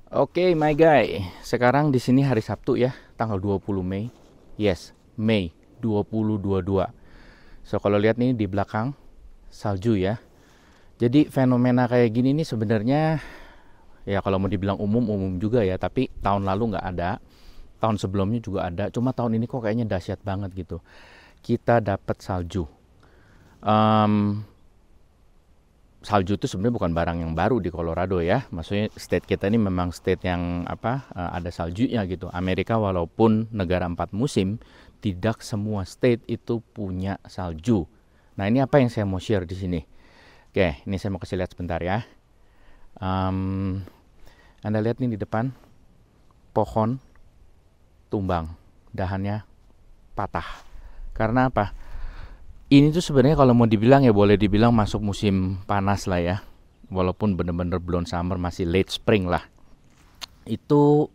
Oke, my guy. Sekarang di sini hari Sabtu ya, tanggal 20 Mei. Yes, Mei 2022. So kalau lihat nih di belakang salju ya. Jadi fenomena kayak gini nih sebenarnya ya kalau mau dibilang umum juga ya, tapi tahun lalu nggak ada. Tahun sebelumnya juga ada, cuma tahun ini kok kayaknya dahsyat banget gitu. Kita dapat salju. Em, Salju itu sebenarnya bukan barang yang baru di Colorado ya. Maksudnya state kita ini memang state yang ada saljunya gitu. Amerika walaupun negara 4 musim, tidak semua state itu punya salju. Nah ini apa yang saya mau share di sini. Oke, ini saya mau kasih lihat sebentar ya. Um, Anda lihat nih di depan pohon tumbang, dahannya patah. Karena apa? Ini tuh sebenarnya kalau mau dibilang ya boleh dibilang masuk musim panas lah ya. Walaupun bener-bener belum summer, masih late spring lah. Itu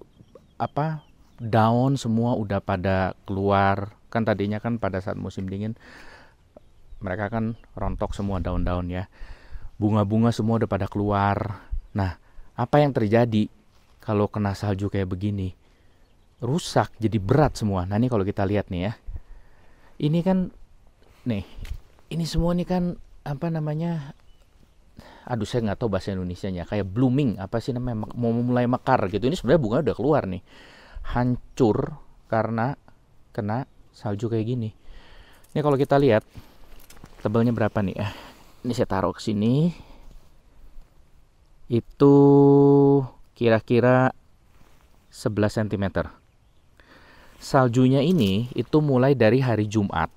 apa? Daun semua udah pada keluar. Kan tadinya kan pada saat musim dingin mereka kan rontok semua daun-daun ya. Bunga-bunga semua udah pada keluar. Nah, apa yang terjadi kalau kena salju kayak begini? Rusak, jadi berat semua. Nah, ini kalau kita lihat nih ya. Ini kan nih, ini semua nih kan apa namanya? Aduh, saya nggak tahu bahasa Indonesianya. Kayak blooming, apa sih namanya? Mau mulai mekar gitu. Ini sebenarnya bunga udah keluar nih. Hancur karena kena salju kayak gini. Ini kalau kita lihat tebalnya berapa nih? Ini saya taruh ke sini. Itu kira-kira 11 cm. Saljunya ini itu mulai dari hari Jumat,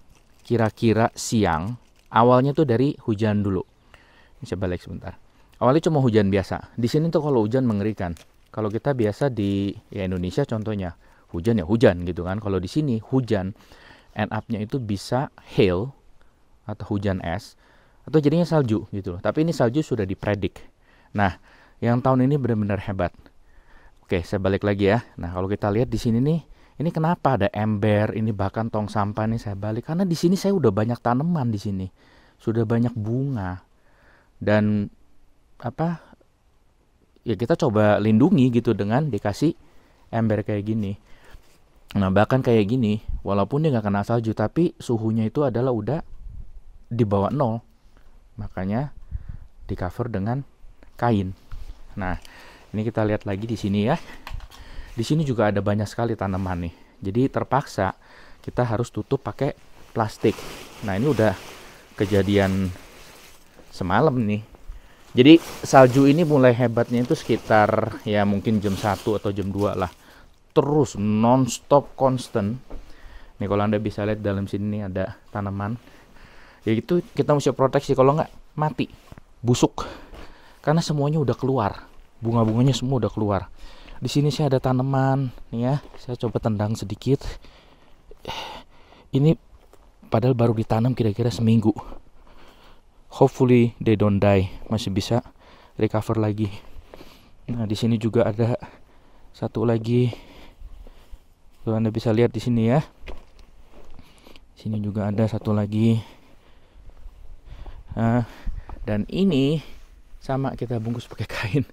kira-kira siang. Awalnya tuh dari hujan dulu. Ini saya balik sebentar. Awalnya cuma hujan biasa. Di sini tuh kalau hujan mengerikan. Kalau kita biasa di ya Indonesia contohnya, hujan ya hujan gitu kan. Kalau di sini hujan, end up-nya itu bisa hail atau hujan es atau jadinya salju gitu. Tapi ini salju sudah dipredik. Nah, yang tahun ini benar-benar hebat. Oke, saya balik lagi ya. Nah, kalau kita lihat di sini nih, ini kenapa ada ember, ini bahkan tong sampah nih saya balik karena di sini saya udah banyak tanaman di sini. Sudah banyak bunga dan apa? Ya kita coba lindungi gitu dengan dikasih ember kayak gini. Nah, bahkan kayak gini, walaupun dia nggak kena salju, tapi suhunya itu adalah udah di bawah nol. Makanya di cover dengan kain. Nah, ini kita lihat lagi di sini ya. Di sini juga ada banyak sekali tanaman nih. Jadi terpaksa kita harus tutup pakai plastik. Nah, ini udah kejadian semalam nih. Jadi salju ini mulai hebatnya itu sekitar ya mungkin jam 1 atau jam 2 lah. Terus non-stop constant. Nih kalau Anda bisa lihat dalam sini nih ada tanaman. Ya itu kita mesti proteksi, kalau nggak mati, busuk. Karena semuanya udah keluar. Bunga-bunganya semua udah keluar. Di sini sih ada tanaman, nih ya. Saya coba tendang sedikit. Ini padahal baru ditanam kira-kira seminggu. Hopefully they don't die, masih bisa recover lagi. Nah, di sini juga ada satu lagi. Tuh Anda bisa lihat di sini ya. Sini juga ada satu lagi. Nah, dan ini sama kita bungkus pakai kain.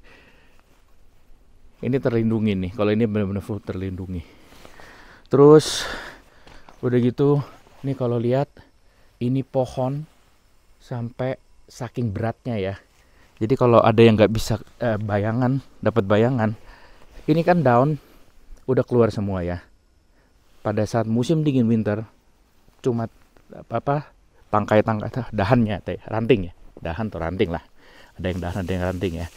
Ini terlindungi nih. Kalau ini benar-benar full terlindungi. Terus udah gitu, nih kalau lihat ini pohon sampai saking beratnya ya. Jadi kalau ada yang nggak bisa dapat bayangan, ini kan daun udah keluar semua ya. Pada saat musim dingin winter, cuma tangkai-tangkai dahannya, ranting ya, dahan atau ranting lah. Ada yang dahan, ada yang ranting ya.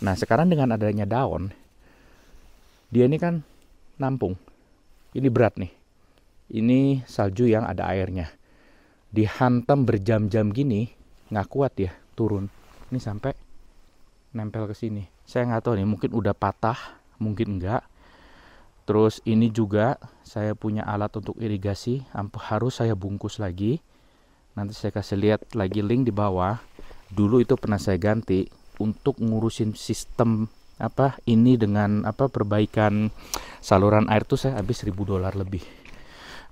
Nah sekarang dengan adanya daun, dia ini kan nampung. Ini berat nih. Ini salju yang ada airnya. Dihantam berjam-jam gini, nggak kuat ya turun. Ini sampai nempel ke sini. Saya nggak tahu nih, mungkin udah patah, mungkin enggak. Terus ini juga saya punya alat untuk irigasi, harus saya bungkus lagi. Nanti saya kasih lihat lagi link di bawah. Dulu itu pernah saya ganti untuk ngurusin sistem ini dengan perbaikan saluran air tuh saya habis $1.000 lebih.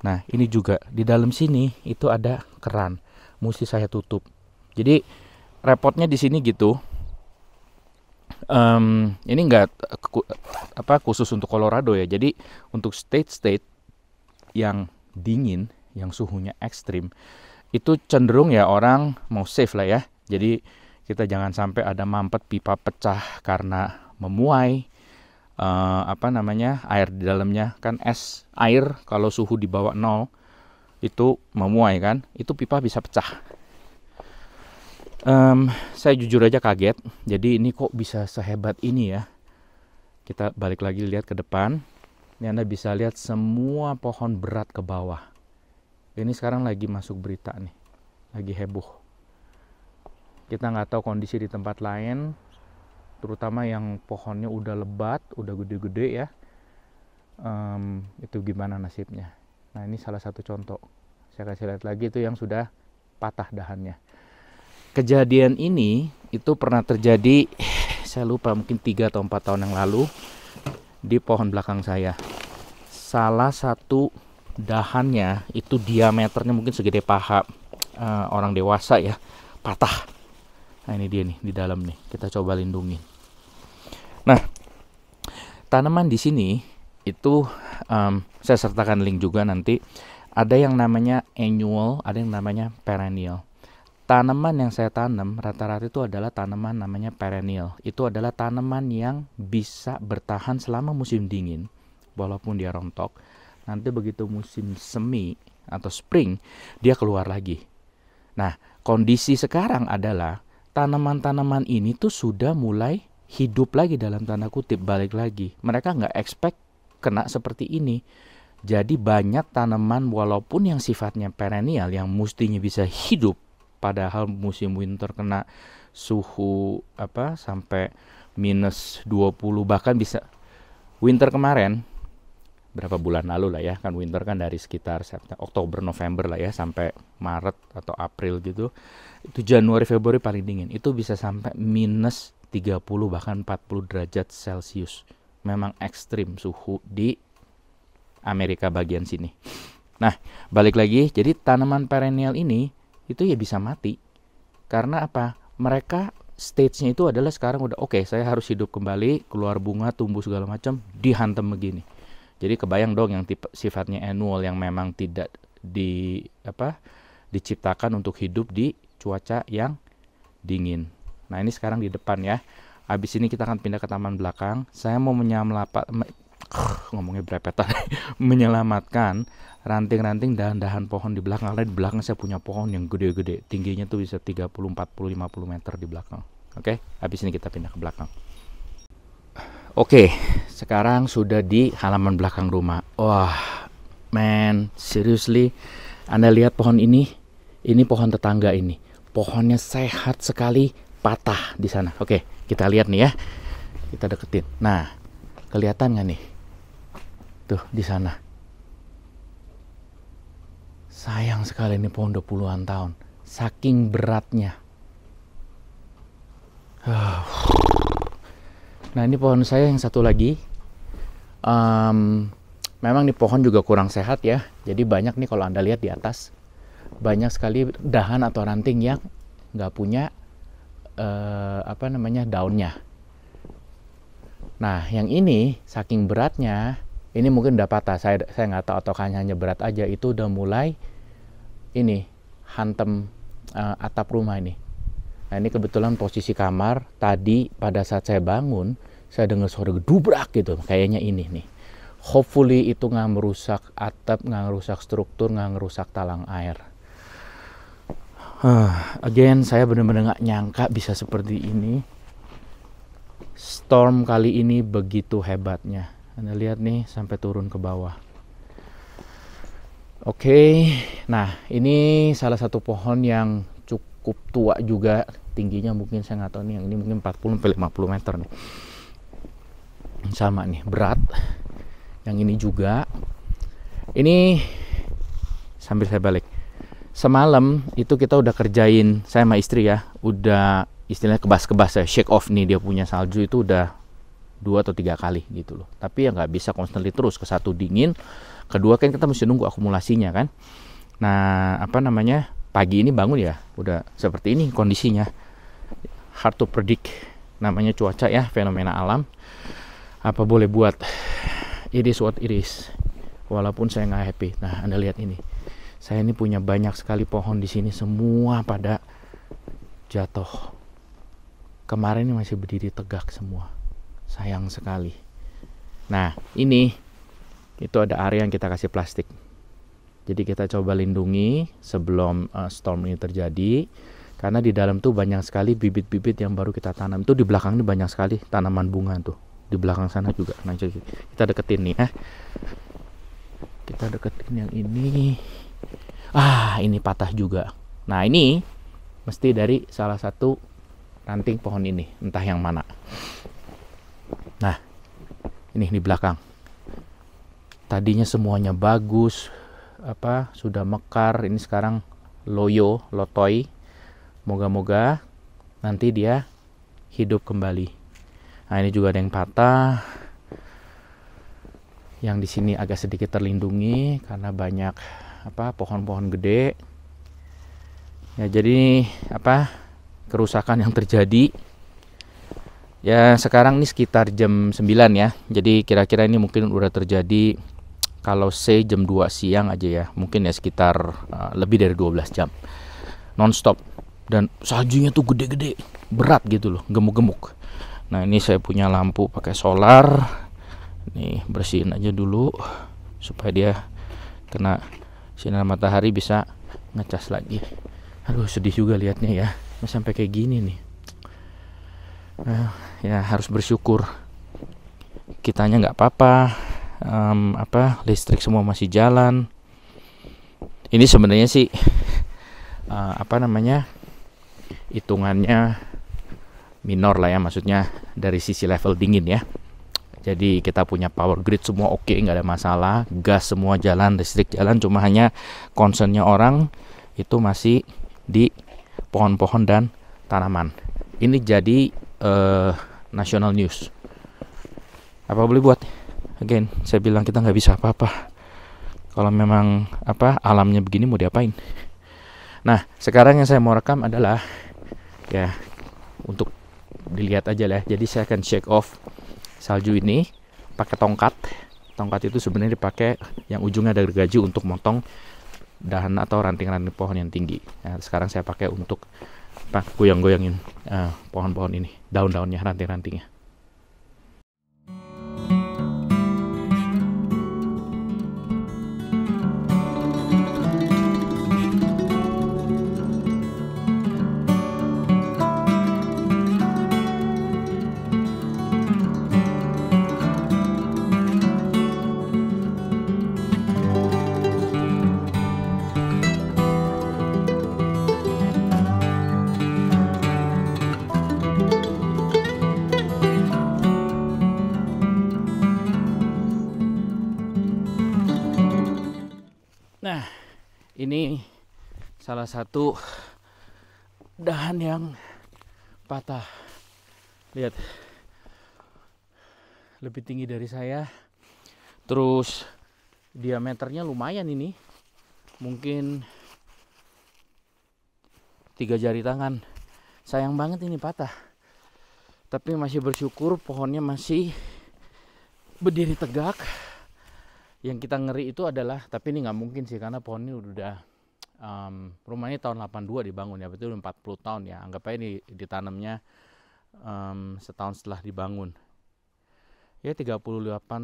Nah ini juga di dalam sini itu ada keran, mesti saya tutup. Jadi repotnya di sini gitu. Ini nggak khusus untuk Colorado ya. Jadi untuk state-state yang dingin, yang suhunya ekstrim, itu cenderung ya orang mau safe lah ya. Jadi kita jangan sampai ada mampet pipa pecah karena memuai. Air di dalamnya kan es air kalau suhu di bawah 0 itu memuai kan, itu pipa bisa pecah. Saya jujur aja kaget. Jadi ini kok bisa sehebat ini ya. Kita balik lagi lihat ke depan. Ini Anda bisa lihat semua pohon berat ke bawah. Ini sekarang lagi masuk berita nih, lagi heboh. Kita nggak tahu kondisi di tempat lain, terutama yang pohonnya udah lebat, udah gede-gede ya. Itu gimana nasibnya. Nah ini salah satu contoh. Saya kasih lihat lagi itu yang sudah patah dahannya. Kejadian ini itu pernah terjadi, saya lupa, mungkin 3 atau 4 tahun yang lalu di pohon belakang saya. Salah satu dahannya itu diameternya mungkin segede paha orang dewasa ya, patah. Nah ini dia nih di dalam nih, kita coba lindungi. Nah tanaman di sini itu saya sertakan link juga nanti. Ada yang namanya annual, ada yang namanya perennial. Tanaman yang saya tanam rata-rata itu adalah tanaman namanya perennial. Itu adalah tanaman yang bisa bertahan selama musim dingin, walaupun dia rontok. Nanti begitu musim semi atau spring, dia keluar lagi. Nah, kondisi sekarang adalah tanaman-tanaman ini tuh sudah mulai hidup lagi dalam tanda kutip, balik lagi. Mereka nggak expect kena seperti ini. Jadi banyak tanaman walaupun yang sifatnya perennial, yang mestinya bisa hidup, padahal musim winter kena suhu sampai minus 20, bahkan bisa winter kemarin berapa bulan lalu lah ya, kan winter kan dari sekitar Oktober November lah ya sampai Maret atau April gitu. Itu Januari Februari paling dingin, itu bisa sampai minus 30 bahkan 40 derajat Celcius. Memang ekstrim suhu di Amerika bagian sini. Nah, balik lagi, jadi tanaman perennial ini itu ya bisa mati. Karena apa? Mereka stage-nya itu adalah sekarang udah oke, saya harus hidup kembali, keluar bunga, tumbuh segala macam, dihantam begini. Jadi kebayang dong yang tipe sifatnya annual yang memang tidak diciptakan untuk hidup di cuaca yang dingin. Nah, ini sekarang di depan ya. Habis ini kita akan pindah ke taman belakang. Saya mau menyelamatkan ranting-ranting dahan-dahan pohon di belakang. Karena di belakang saya punya pohon yang gede-gede, tingginya tuh bisa 30, 40, 50 meter di belakang. Oke, habis ini kita pindah ke belakang. Oke, sekarang sudah di halaman belakang rumah. Wah, man, seriously, Anda lihat pohon ini? Ini pohon tetangga ini. Pohonnya sehat sekali, patah di sana. Oke, kita lihat nih ya. Kita deketin. Nah, kelihatan nggak nih? Tuh, di sana. Sayang sekali ini pohon 20-an tahun. Saking beratnya. Nah, ini pohon saya yang satu lagi. Memang nih pohon juga kurang sehat ya. Jadi banyak nih kalau Anda lihat di atas. Banyak sekali dahan atau ranting yang nggak punya daunnya. Nah, yang ini saking beratnya, ini mungkin udah patah. Saya nggak tahu atau hanya berat aja. Itu udah mulai ini hantem atap rumah ini. Nah, ini kebetulan posisi kamar. Tadi pada saat saya bangun, saya dengar suara gedubrak gitu. Kayaknya ini nih. Hopefully itu nggak merusak atap, nggak merusak struktur, nggak merusak talang air. Again, saya benar-benar nggak nyangka bisa seperti ini. Storm kali ini begitu hebatnya. Anda lihat nih sampai turun ke bawah. Oke, nah ini salah satu pohon yang cukup tua juga. Tingginya mungkin saya nggak tahu nih, yang ini mungkin 40-50 meter nih. Sama nih, berat. Yang ini juga. Ini sambil saya balik. Semalam itu kita udah kerjain, saya sama istri ya, udah istilahnya kebas-kebas ya, shake off nih, dia punya salju itu udah 2 atau 3 kali gitu loh. Tapi ya nggak bisa constantly terus, ke satu dingin, kedua kan kita mesti nunggu akumulasinya kan. Nah pagi ini bangun ya udah seperti ini kondisinya, hard to predict namanya cuaca ya, fenomena alam. Apa boleh buat, it is what it is. Walaupun saya nggak happy. Nah, Anda lihat ini, saya ini punya banyak sekali pohon di sini, semua pada jatuh. Kemarin ini masih berdiri tegak semua, sayang sekali. Nah, ini itu ada area yang kita kasih plastik. Jadi kita coba lindungi sebelum storm ini terjadi. Karena di dalam tuh banyak sekali bibit-bibit yang baru kita tanam. Itu di belakang ini banyak sekali tanaman bunga tuh. Di belakang sana juga. Nah, kita deketin nih ya. Kita deketin yang ini. Ini patah juga. Nah, ini mesti dari salah satu ranting pohon ini. Entah yang mana. Nah, ini di belakang. Tadinya semuanya bagus, sudah mekar. Ini sekarang lotoi. Moga-moga nanti dia hidup kembali. Nah, ini juga ada yang patah. Yang di sini agak sedikit terlindungi karena banyak pohon-pohon gede. Ya, jadi kerusakan yang terjadi. Ya, sekarang ini sekitar jam 9 ya. Jadi kira-kira ini mungkin udah terjadi kalau jam 2 siang aja ya. Mungkin ya sekitar lebih dari 12 jam. Non-stop. Dan saljunya tuh gede-gede. Berat gitu loh, gemuk-gemuk. Nah, ini saya punya lampu pakai solar. Nih, bersihin aja dulu supaya dia kena sinar matahari bisa ngecas lagi. Aduh, sedih juga liatnya ya. Sampai kayak gini nih. Ya harus bersyukur. Kitanya nggak apa-apa. Listrik semua masih jalan. Ini sebenarnya sih hitungannya minor lah ya, maksudnya dari sisi level dingin ya. Jadi kita punya power grid semua oke, nggak ada masalah, gas semua jalan, listrik jalan, cuma hanya concernnya orang itu masih di pohon-pohon dan tanaman. Ini jadi national news. Apa boleh buat? Again, saya bilang kita nggak bisa apa-apa. Kalau memang alamnya begini mau diapain? Nah, sekarang yang saya mau rekam adalah ya untuk dilihat aja lah. Jadi saya akan shake off salju ini pakai tongkat. Tongkat itu sebenarnya dipakai yang ujungnya ada gergaji untuk motong dahan atau ranting-ranting pohon yang tinggi. Nah, sekarang saya pakai untuk goyang-goyangin pohon-pohon ini, daun-daunnya, ranting-rantingnya. Nah, ini salah satu dahan yang patah. Lihat, lebih tinggi dari saya. Terus diameternya lumayan ini, mungkin 3 jari tangan. Sayang banget ini patah. Tapi masih bersyukur pohonnya masih berdiri tegak. Yang kita ngeri itu adalah, tapi ini nggak mungkin sih karena pohon ini udah rumah ini tahun 82 dibangun ya, betul 40 tahun ya. Anggap aja ini ditanamnya setahun setelah dibangun. Ya 38,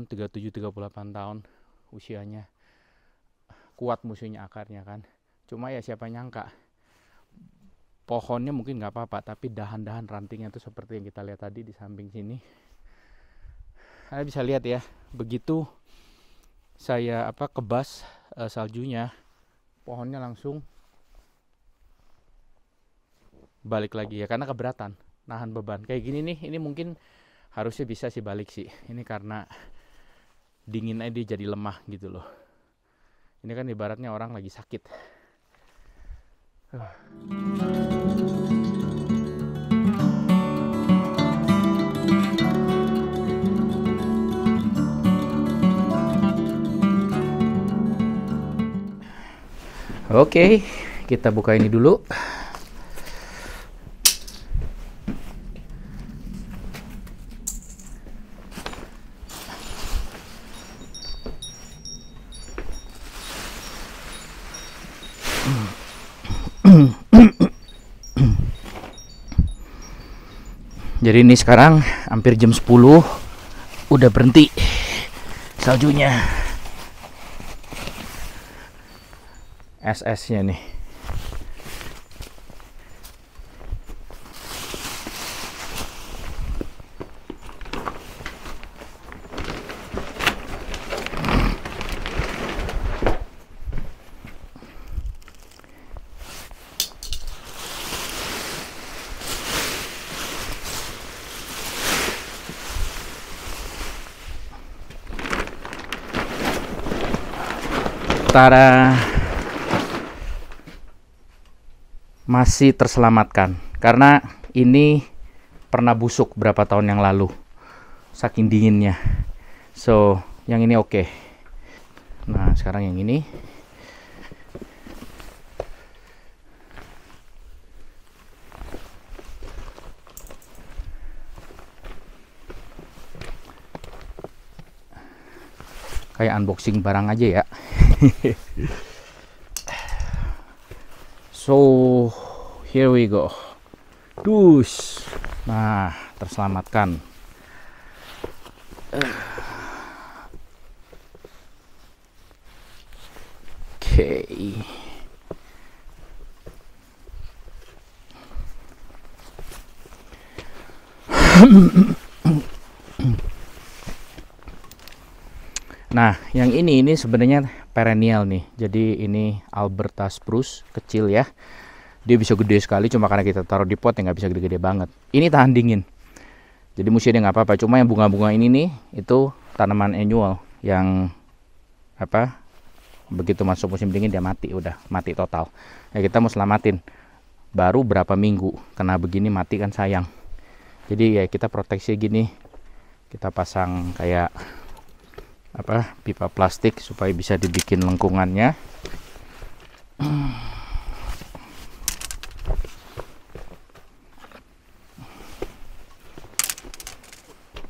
37, 38 tahun usianya. Kuat musuhnya akarnya kan. Cuma ya siapa nyangka pohonnya mungkin nggak apa-apa, tapi dahan-dahan rantingnya itu seperti yang kita lihat tadi di samping sini. Anda bisa lihat ya, begitu saya kebas saljunya, pohonnya langsung balik lagi ya, karena keberatan nahan beban kayak gini nih. Ini mungkin harusnya bisa sih balik sih, ini karena dingin aja dia jadi lemah gitu loh. Ini kan ibaratnya orang lagi sakit. Oke, kita buka ini dulu. Jadi ini sekarang hampir jam 10, udah berhenti saljunya. Es-esnya nih. Tada, masih terselamatkan karena ini pernah busuk berapa tahun yang lalu saking dinginnya. So yang ini oke. Nah sekarang yang ini kayak unboxing barang aja ya. So here we go. Dus. Nah, terselamatkan. Oke. Nah, yang ini sebenarnya perennial nih. Jadi ini Alberta spruce kecil ya. Dia bisa gede sekali, cuma karena kita taruh di pot yang nggak bisa gede-gede banget. Ini tahan dingin. Jadi musimnya nggak apa-apa. Cuma yang bunga-bunga ini nih itu tanaman annual yang apa? Begitu masuk musim dingin dia mati, udah mati total. Ya kita mau selamatin. Baru berapa minggu kena begini mati kan sayang. Jadi ya kita proteksi gini. Kita pasang kayak apa pipa plastik supaya bisa dibikin lengkungannya.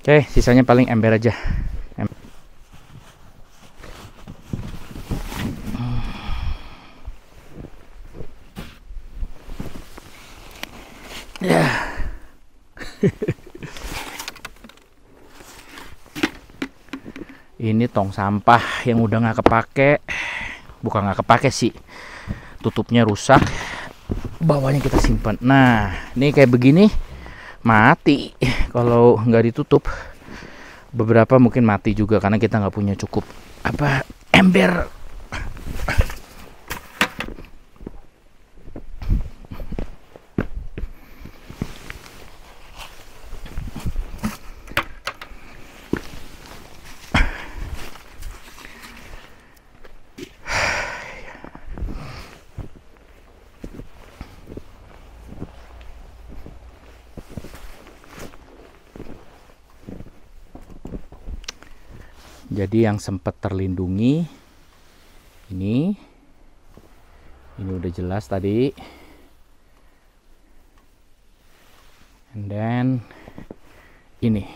Oke, sisanya paling ember aja. Ya. Ini tong sampah yang udah nggak kepake, bukan nggak kepake sih, tutupnya rusak, bawahnya kita simpan. Nah, ini kayak begini mati kalau nggak ditutup. Beberapa mungkin mati juga karena kita nggak punya cukup apa ember. Jadi yang sempat terlindungi ini udah jelas tadi, and then ini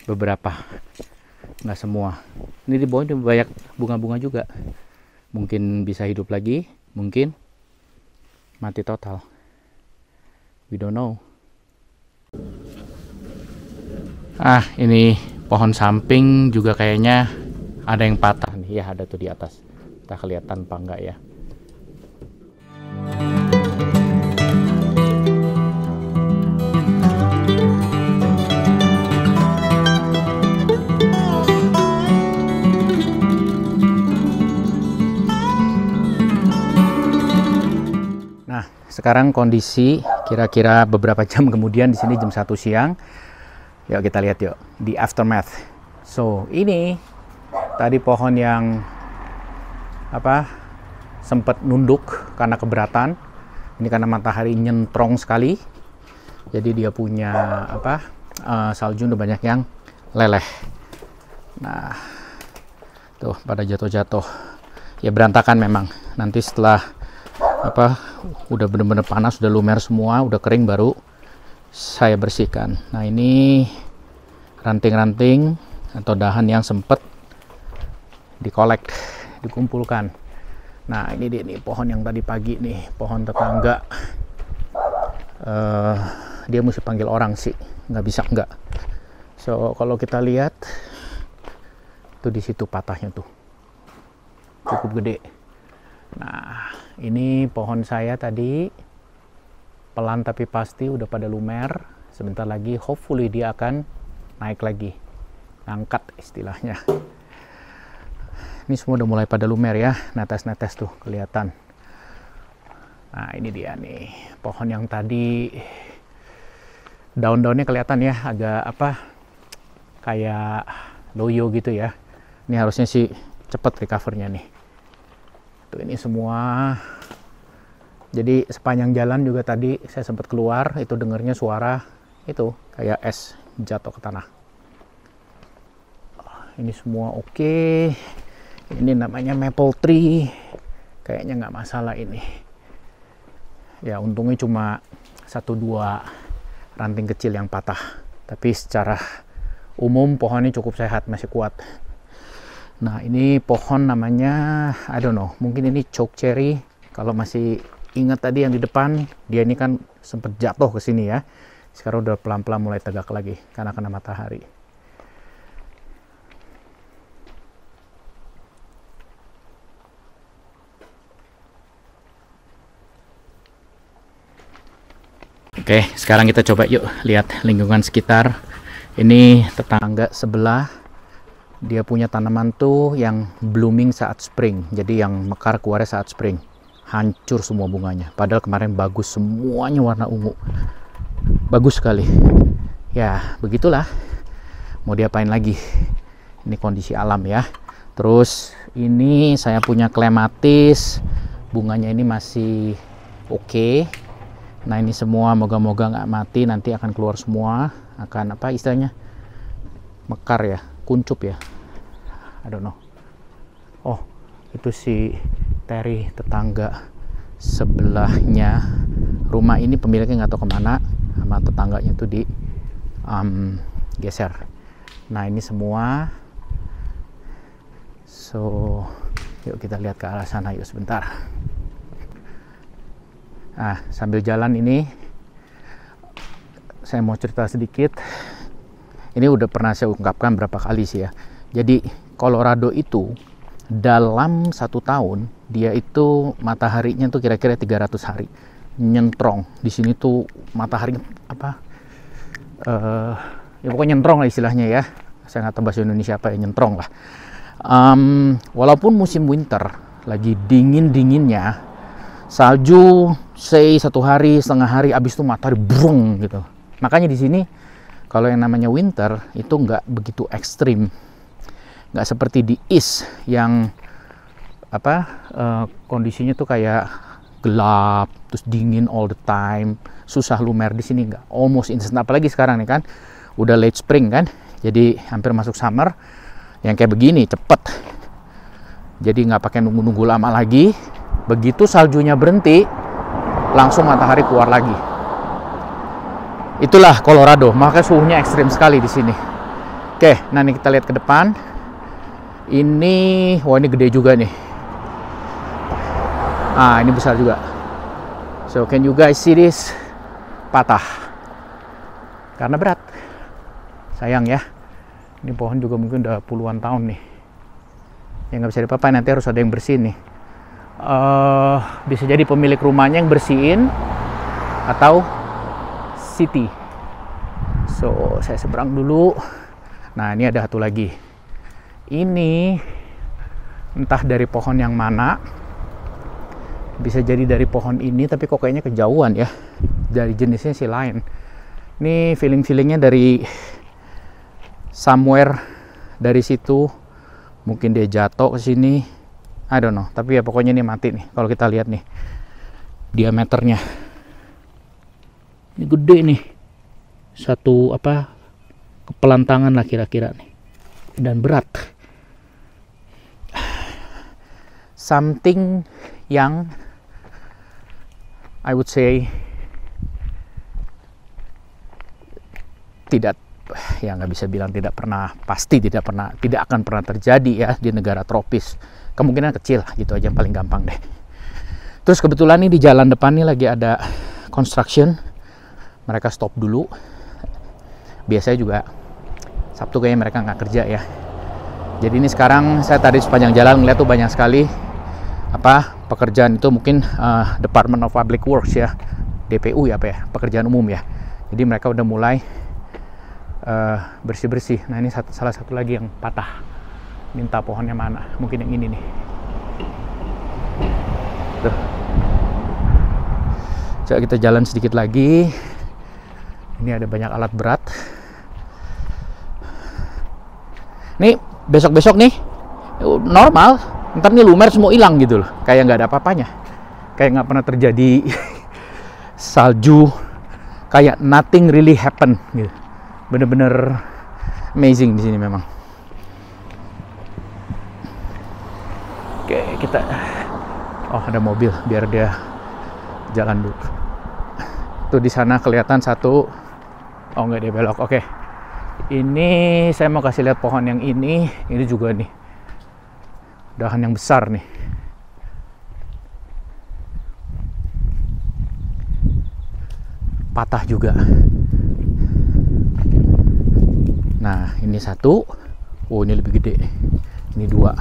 beberapa, nggak semua. Ini di bawah banyak bunga-bunga juga, mungkin bisa hidup lagi, mungkin mati total, we don't know. Ini pohon samping juga kayaknya ada yang patah nih ya, ada tuh di atas. Kita kelihatan apa enggak ya? Nah, sekarang kondisi kira-kira beberapa jam kemudian, di sini jam 1 siang. Yuk kita lihat yuk di aftermath. So ini tadi pohon yang apa sempat nunduk karena keberatan. Ini karena matahari nyentrong sekali. Jadi dia punya apa salju udah banyak yang leleh. Nah tuh pada jatuh-jatuh. Ya berantakan memang. Nanti setelah apa udah bener-bener panas, udah lumer semua, udah kering baru saya bersihkan. Nah ini ranting-ranting atau dahan yang sempat dikolek, dikumpulkan. Nah ini dia nih pohon yang tadi pagi nih, pohon tetangga dia mesti panggil orang sih, nggak bisa nggak. So kalau kita lihat tuh di situ patahnya tuh cukup gede. Nah ini pohon saya tadi pelan tapi pasti udah pada lumer. Sebentar lagi hopefully dia akan naik lagi, ngangkat istilahnya. Ini semua udah mulai pada lumer ya, netes-netes tuh kelihatan. Nah ini dia nih pohon yang tadi daun-daunnya kelihatan ya, agak apa, kayak loyo gitu ya. Ini harusnya sih cepet recovernya nih. Tuh ini semua. Jadi sepanjang jalan juga tadi saya sempat keluar, itu dengernya suara itu kayak es jatuh ke tanah. Ini semua oke. Ini namanya maple tree, kayaknya nggak masalah ini. Ya untungnya cuma 1-2 ranting kecil yang patah, tapi secara umum pohonnya cukup sehat, masih kuat. Nah ini pohon namanya I don't know, mungkin ini choke cherry. Kalau masih ingat tadi yang di depan, dia ini kan sempat jatuh ke sini ya. Sekarang udah pelan-pelan mulai tegak lagi karena kena matahari. Oke, sekarang kita coba yuk lihat lingkungan sekitar. Ini tetangga sebelah, dia punya tanaman tuh yang blooming saat spring, jadi yang mekar keluarnya saat spring. Hancur semua bunganya, padahal kemarin bagus, semuanya warna ungu, bagus sekali. Ya begitulah, mau diapain lagi, ini kondisi alam ya. Terus ini saya punya klematis, bunganya ini masih oke. Nah ini semua moga-moga nggak mati, nanti akan keluar semua, akan apa istilahnya, mekar ya, kuncup ya, I don't know. Oh itu si Terry tetangga sebelahnya, rumah ini pemiliknya nggak tahu kemana, sama tetangganya tuh di geser. Nah ini semua, so yuk kita lihat ke arah sana yuk sebentar. Nah, sambil jalan ini saya mau cerita sedikit. Ini udah pernah saya ungkapkan berapa kali sih ya. Jadi Colorado itu dalam 1 tahun dia itu mataharinya tuh kira-kira 300 hari nyentrong. Di sini tuh matahari apa? Ya pokoknya nyentrong lah istilahnya ya. Saya nggak tahu bahasa Indonesia apa ya, nyentrong lah. Walaupun musim winter lagi dingin-dinginnya, salju say 1 hari, setengah hari, abis itu matahari brung gitu. Makanya di sini kalau yang namanya winter itu nggak begitu ekstrim, nggak seperti di East yang apa kondisinya tuh kayak gelap terus dingin all the time, susah lumer. Di sini nggak, almost instant. Apalagi sekarang nih kan udah late spring kan, jadi hampir masuk summer, yang kayak begini cepet, jadi nggak pakai nunggu-nunggu lama lagi. Begitu saljunya berhenti, langsung matahari keluar lagi. Itulah Colorado, makanya suhunya ekstrim sekali di sini. Oke, nah ini kita lihat ke depan. Ini, wah ini gede juga nih. Ah, ini besar juga. So, can you guys see this? Patah. Karena berat. Sayang ya. Ini pohon juga mungkin udah puluhan tahun nih. Ya nggak bisa diapa-apain, nanti harus ada yang bersihin nih. Bisa jadi pemilik rumahnya yang bersihin atau city. So saya seberang dulu. Nah ini ada satu lagi. Ini entah dari pohon yang mana, bisa jadi dari pohon ini, tapi kok kayaknya kejauhan ya, dari jenisnya sih lain. Ini feeling-feelingnya dari somewhere dari situ, mungkin dia jatuh ke sini, I don't know, tapi ya pokoknya ini mati nih. Kalau kita lihat nih diameternya, ini gede nih, satu apa kepelan tangan lah kira-kira nih, dan berat. Something yang I would say tidak, ya nggak bisa bilang tidak pernah, pasti tidak akan pernah terjadi ya di negara tropis. Kemungkinan kecil gitu aja, paling gampang deh. Terus kebetulan nih di jalan depan nih lagi ada construction, mereka stop dulu. Biasanya juga Sabtu kayaknya mereka nggak kerja ya. Jadi ini sekarang saya tadi sepanjang jalan ngeliat tuh banyak sekali pekerjaan itu, mungkin Department of Public Works ya, DPU ya, pekerjaan umum ya. Jadi mereka udah mulai bersih-bersih. Nah ini salah satu lagi yang patah. Minta pohonnya mana? Mungkin yang ini nih. Tuh. Coba kita jalan sedikit lagi. Ini ada banyak alat berat. Nih besok-besok nih normal, ntar nih lumer semua hilang gitu loh, kayak nggak ada apa-apanya, kayak nggak pernah terjadi salju, kayak nothing really happen gitu. Bener-bener amazing di sini memang. Oke, kita ada mobil, biar dia jalan dulu. Tuh di sana kelihatan satu. Oh nggak, dia belok. Oke. Ini saya mau kasih lihat pohon yang ini juga nih. Dahan yang besar nih. Patah juga. Nah, ini satu. Oh, ini lebih gede. Ini dua.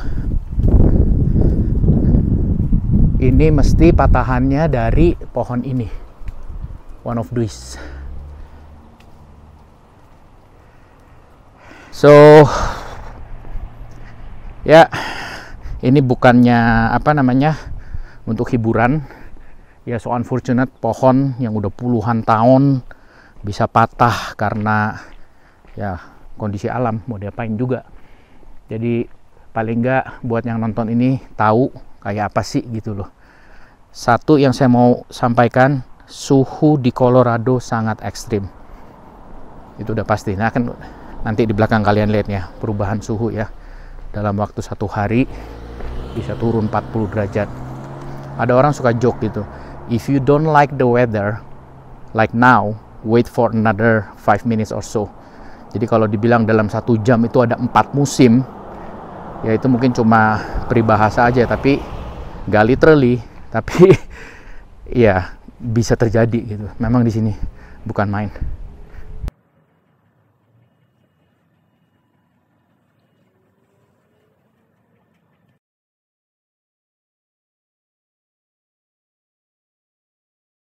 Ini mesti patahannya dari pohon ini. One of these. So, ya, ini bukannya untuk hiburan. Ya, so unfortunate, pohon yang udah puluhan tahun bisa patah karena ya kondisi alam, mau diapain juga. Jadi paling nggak buat yang nonton ini tahu kayak apa sih gitu loh. Satu yang saya mau sampaikan, suhu di Colorado sangat ekstrim. Itu udah pasti. Nah, kan nanti di belakang kalian lihat ya, perubahan suhu ya. Dalam waktu 1 hari bisa turun 40 derajat. Ada orang suka joke gitu, if you don't like the weather like now, wait for another 5 minutes or so. Jadi kalau dibilang dalam 1 jam itu ada 4 musim, ya itu mungkin cuma peribahasa aja, tapi gak literally, tapi ya bisa terjadi gitu. Memang di sini bukan main.